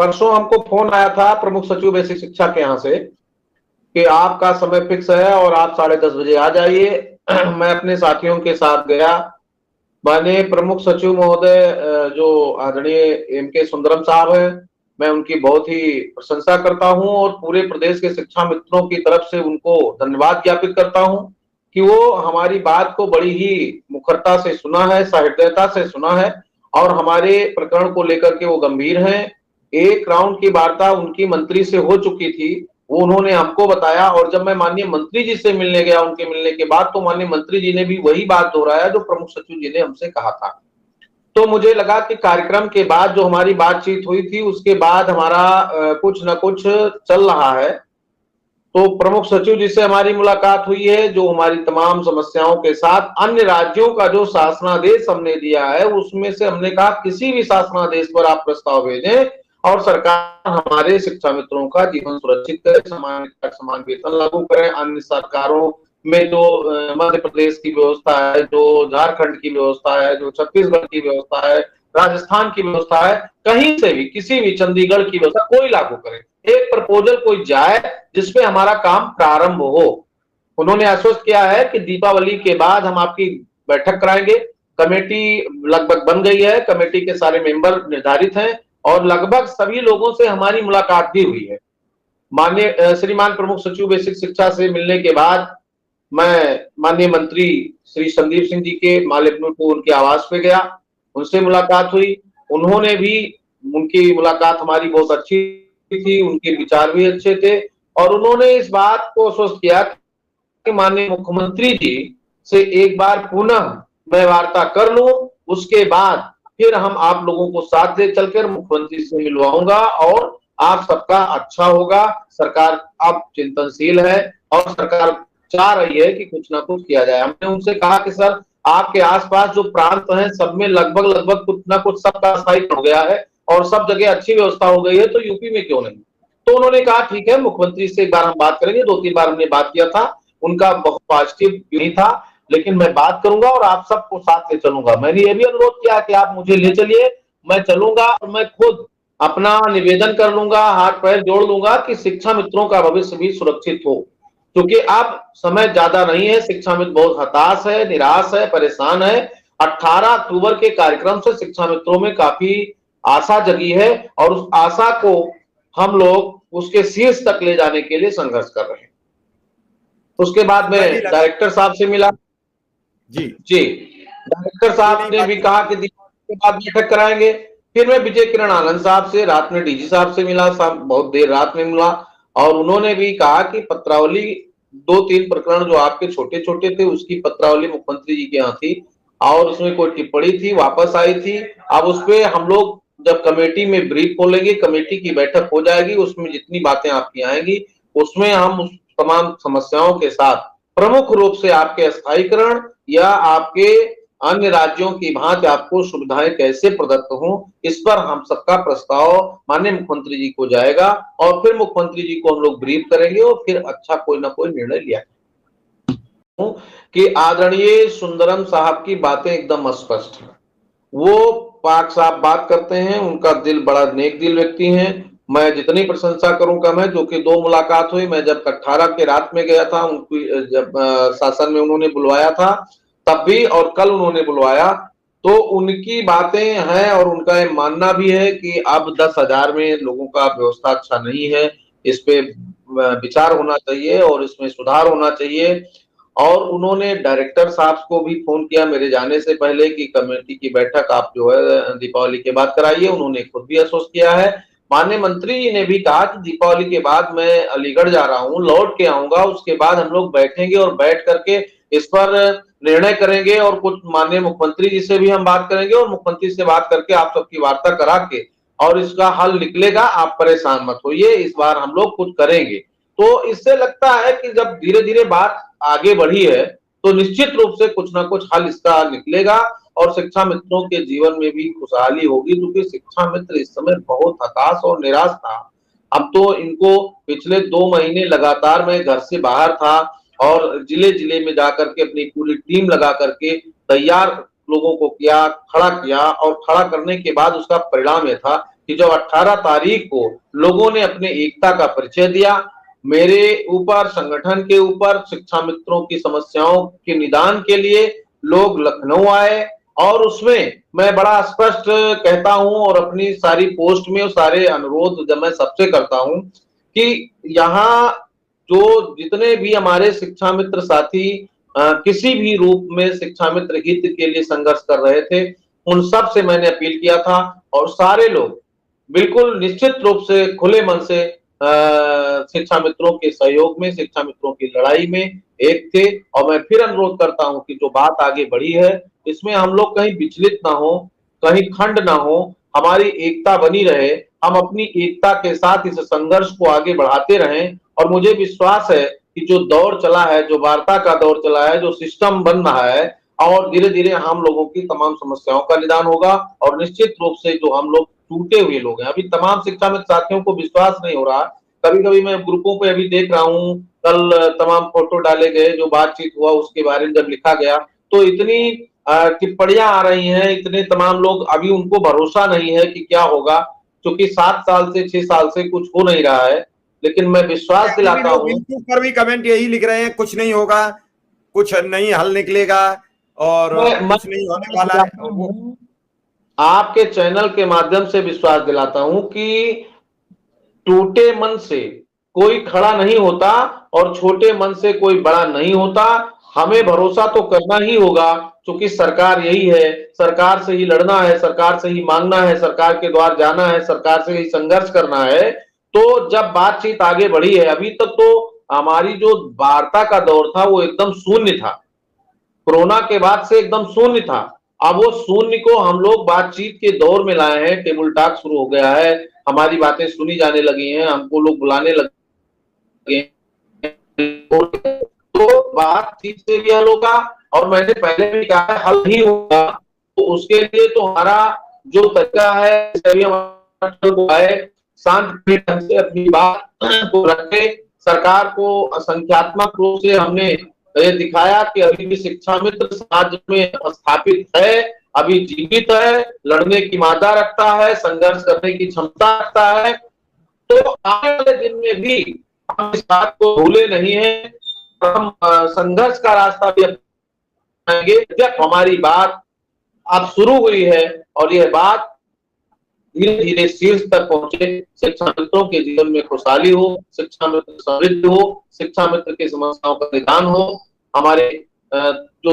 परसों हमको फोन आया था प्रमुख सचिव बेसिक शिक्षा के यहाँ से कि आपका समय फिक्स है और आप 10:30 बजे आ जाइए। मैं अपने साथियों के साथ गया। माननीय प्रमुख सचिव महोदय जो आदरणीय एम के सुंदरम साहब हैं, मैं उनकी बहुत ही प्रशंसा करता हूं और पूरे प्रदेश के शिक्षा मित्रों की तरफ से उनको धन्यवाद ज्ञापित करता हूं कि वो हमारी बात को बड़ी ही मुखरता से सुना है, सहृदयता से सुना है और हमारे प्रकरण को लेकर के वो गंभीर हैं। एक राउंड की वार्ता उनकी मंत्री से हो चुकी थी, वो उन्होंने हमको बताया और जब मैं माननीय मंत्री जी से मिलने गया उनके मिलने के बाद, तो माननीय मंत्री जी ने भी वही बात दोहराया जो प्रमुख सचिव जी ने हमसे कहा था। तो मुझे लगा कि कार्यक्रम के बाद जो हमारी बातचीत हुई थी उसके बाद हमारा कुछ न कुछ चल रहा है। तो प्रमुख सचिव जी से हमारी मुलाकात हुई है, जो हमारी तमाम समस्याओं के साथ अन्य राज्यों का जो शासनादेश हमने दिया है उसमें से हमने कहा किसी भी शासनादेश पर आप प्रस्ताव भेजें और सरकार हमारे शिक्षा मित्रों का जीवन सुरक्षित करे, समान वेतन लागू करें। अन्य सरकारों में जो मध्य प्रदेश की व्यवस्था है, जो झारखंड की व्यवस्था है, जो छत्तीसगढ़ की व्यवस्था है, राजस्थान की व्यवस्था है, कहीं से भी किसी भी चंडीगढ़ की व्यवस्था कोई लागू करे। एक प्रपोजल कोई जाए जिसपे हमारा काम प्रारंभ हो। उन्होंने आश्वस्त किया है कि दीपावली के बाद हम आपकी बैठक कराएंगे। कमेटी लगभग बन गई है, कमेटी के सारे मेंबर निर्धारित हैं और लगभग सभी लोगों से हमारी मुलाकात भी हुई है। माननीय श्रीमान प्रमुख सचिव बेसिक शिक्षा से मिलने के बाद मैं माननीय मंत्री श्री संदीप सिंह जी के मालेपुर को उनके आवास पे गया, उनसे मुलाकात हुई। उन्होंने भी, उनकी मुलाकात हमारी बहुत अच्छी थी, उनके विचार भी अच्छे थे और उन्होंने इस बात को आश्वस्त किया कि माननीय मुख्यमंत्री जी से एक बार पुनः मैं वार्ता कर लूं, उसके बाद फिर हम आप लोगों को साथ ले चलकर मुख्यमंत्री से मिलवाऊंगा और आप सबका अच्छा होगा। सरकार अब चिंतनशील है और सरकार चाह रही है कि कुछ ना कुछ किया जाए। हमने उनसे कहा कि सर, आपके आसपास जो प्रांत हैं सब में लगभग लगभग कुछ ना कुछ सबका स्थायित्व हो गया है और सब जगह अच्छी व्यवस्था हो गई है, तो यूपी में क्यों नहीं। तो उन्होंने कहा ठीक है, मुख्यमंत्री से एक बार हम बात करेंगे। 2-3 बार हमने बात किया था, उनका बहुत पॉजिटिव नहीं था, लेकिन मैं बात करूंगा और आप सबको साथ ले चलूंगा। मैंने ये भी अनुरोध किया कि आप मुझे ले चलिए, मैं चलूंगा और मैं खुद अपना निवेदन कर लूंगा, हाथ पैर जोड़ लूंगा कि शिक्षा मित्रों का भविष्य भी सुरक्षित हो। क्योंकि अब समय ज्यादा नहीं है, शिक्षा मित्र बहुत हताश है, निराश है, परेशान है। 18 अक्टूबर के कार्यक्रम से शिक्षा मित्रों में काफी आशा जगी है और उस आशा को हम लोग उसके शीर्ष तक ले जाने के लिए संघर्ष कर रहे हैं। उसके बाद में डायरेक्टर साहब से मिला। जी डायरेक्टर साहब ने भी कहा कि दीपावली के बाद बैठक कराएंगे। फिर मैं विजय किरण आनंद साहब से रात में डीजी साहब से मिला, बहुत देर रात में मिला और उन्होंने भी कहा कि पत्रावली 2-3 प्रकरण जो आपके छोटे छोटे थे उसकी पत्रावली मुख्यमंत्री जी के यहाँ थी और उसमें कोई टिप्पणी थी, वापस आई थी। अब उस पर हम लोग जब कमेटी में ब्रीफ खोलेंगे, कमेटी की बैठक हो जाएगी, उसमें जितनी बातें आपकी आएंगी उसमें हम उस तमाम समस्याओं के साथ प्रमुख रूप से आपके स्थायीकरण या आपके अन्य राज्यों की भांति आपको सुविधाएं कैसे प्रदत्त हो, इस पर हम सबका प्रस्ताव माननीय मुख्यमंत्री जी को जाएगा और फिर मुख्यमंत्री जी को हम लोग ब्रीफ करेंगे और फिर अच्छा कोई ना कोई निर्णय लिया कि आदरणीय सुंदरम साहब की बातें एकदम स्पष्ट है। वो पाक साहब बात करते हैं, उनका दिल बड़ा नेक दिल व्यक्ति हैं। मैं जितनी प्रशंसा करूं कम है, जो कि 2 मुलाकात हुई। मैं जब 18 के रात में गया था, उनकी जब शासन में उन्होंने बुलवाया था तब भी और कल उन्होंने बुलवाया, तो उनकी बातें हैं और उनका ये मानना भी है कि अब 10,000 में लोगों का व्यवस्था अच्छा नहीं है, इस पे विचार होना चाहिए और इसमें सुधार होना चाहिए। और उन्होंने डायरेक्टर साहब को भी फोन किया मेरे जाने से पहले कि कमेटी की बैठक आप जो है दीपावली के बाद कराइए। उन्होंने खुद भी आश्वस्त किया है। माननीय मंत्री जी ने भी कहा कि दीपावली के बाद मैं अलीगढ़ जा रहा हूँ, लौट के आऊंगा, उसके बाद हम लोग बैठेंगे और बैठ करके इस पर निर्णय करेंगे और कुछ माननीय मुख्यमंत्री जी से भी हम बात करेंगे और मुख्यमंत्री से बात करके आप सबकी वार्ता करा के और इसका हल निकलेगा। आप परेशान मत होइए, इस बार हम लोग कुछ करेंगे। तो इससे लगता है कि जब धीरे धीरे बात आगे बढ़ी है तो निश्चित रूप से कुछ ना कुछ हल इसका निकलेगा और शिक्षा मित्रों के जीवन में भी खुशहाली होगी, क्योंकि शिक्षा मित्र इस समय बहुत हताश और निराश था। अब तो इनको पिछले 2 महीने लगातार मैं घर से बाहर था और जिले जिले में जाकर के अपनी पूरी टीम लगा करके तैयार लोगों को किया, खड़ा किया और खड़ा करने के बाद उसका परिणाम यह था कि जब 18 तारीख को लोगों ने अपने एकता का परिचय दिया, मेरे ऊपर, संगठन के ऊपर, शिक्षा मित्रों की समस्याओं के निदान के लिए लोग लखनऊ आए, और उसमें मैं बड़ा स्पष्ट कहता हूं और अपनी सारी पोस्ट में सारे अनुरोध जब मैं सबसे करता हूं कि यहाँ जो जितने भी हमारे शिक्षा मित्र साथी किसी भी रूप में शिक्षा मित्र हित के लिए संघर्ष कर रहे थे, उन सब से मैंने अपील किया था, और सारे लोग बिल्कुल निश्चित रूप से खुले मन से शिक्षा मित्रों के सहयोग में, शिक्षा मित्रों की लड़ाई में एक थे। और मैं फिर अनुरोध करता हूं कि जो बात आगे बढ़ी है, इसमें हम लोग कहीं विचलित ना हो, कहीं खंड ना हो, हमारी एकता बनी रहे, हम अपनी एकता के साथ इस संघर्ष को आगे बढ़ाते रहें। और मुझे विश्वास है कि जो दौर चला है, जो वार्ता का दौर चला है, जो सिस्टम बन रहा है, और धीरे धीरे हम लोगों की तमाम समस्याओं का निदान होगा। और निश्चित रूप से जो हम लोग टूटे हुए लोग हैं, अभी तमाम शिक्षा मित्र साथियों को विश्वास नहीं हो रहा, कभी कभी मैं ग्रुपों पे अभी देख रहा हूँ, कल तमाम फोटो डाले गए, जो बातचीत हुआ उसके बारे में जब लिखा गया, तो इतनी टिप्पणियां आ रही हैं, इतने तमाम लोग, अभी उनको भरोसा नहीं है कि क्या होगा, क्योंकि 7 साल से 6 साल से कुछ हो नहीं रहा है। लेकिन मैं विश्वास दिलाता हूँ, यूट्यूब पर भी कमेंट यही लिख रहे हैं, कुछ नहीं होगा, कुछ नहीं हल निकलेगा और कुछ नहीं होने वाला है। आपके चैनल के माध्यम से विश्वास दिलाता हूं कि टूटे मन से कोई खड़ा नहीं होता और छोटे मन से कोई बड़ा नहीं होता। हमें भरोसा तो करना ही होगा, क्योंकि सरकार यही है, सरकार से ही लड़ना है, सरकार से ही मांगना है, सरकार के द्वार जाना है, सरकार से ही संघर्ष करना है। तो जब बातचीत आगे बढ़ी है, अभी तक तो हमारी जो वार्ता का दौर था वो एकदम शून्य था, कोरोना के बाद से एकदम शून्य था। अब वो शून्य को हम लोग बातचीत के दौर में लाए हैं, टेबल टॉक शुरू हो गया है, हमारी बातें सुनी जाने लगी हैं, हमको लोग बुलाने लगे हैं। तो बातचीत से भी हल होगा, और मैंने पहले भी कहा है हल ही होगा। तो उसके लिए तो हमारा जो तरीका है, शांत ढंग से अपनी बात को रखे। सरकार को संख्यात्मक रूप से हमने ये दिखाया कि अभी भी शिक्षा मित्र समाज में स्थापित है, अभी जीवित है, लड़ने की मादा रखता है, संघर्ष करने की क्षमता रखता है। तो आने वाले दिन में भी हम इस बात को भूले नहीं है, हम संघर्ष का रास्ता भी अपनाएंगे जब हमारी बात अब शुरू हुई है, और यह बात धीरे धीरे शीर्ष तक पहुंचे, शिक्षा मित्रों के जीवन में खुशहाली हो, शिक्षा मित्र समृद्ध हो, शिक्षा मित्र की समस्याओं का निदान हो, हमारे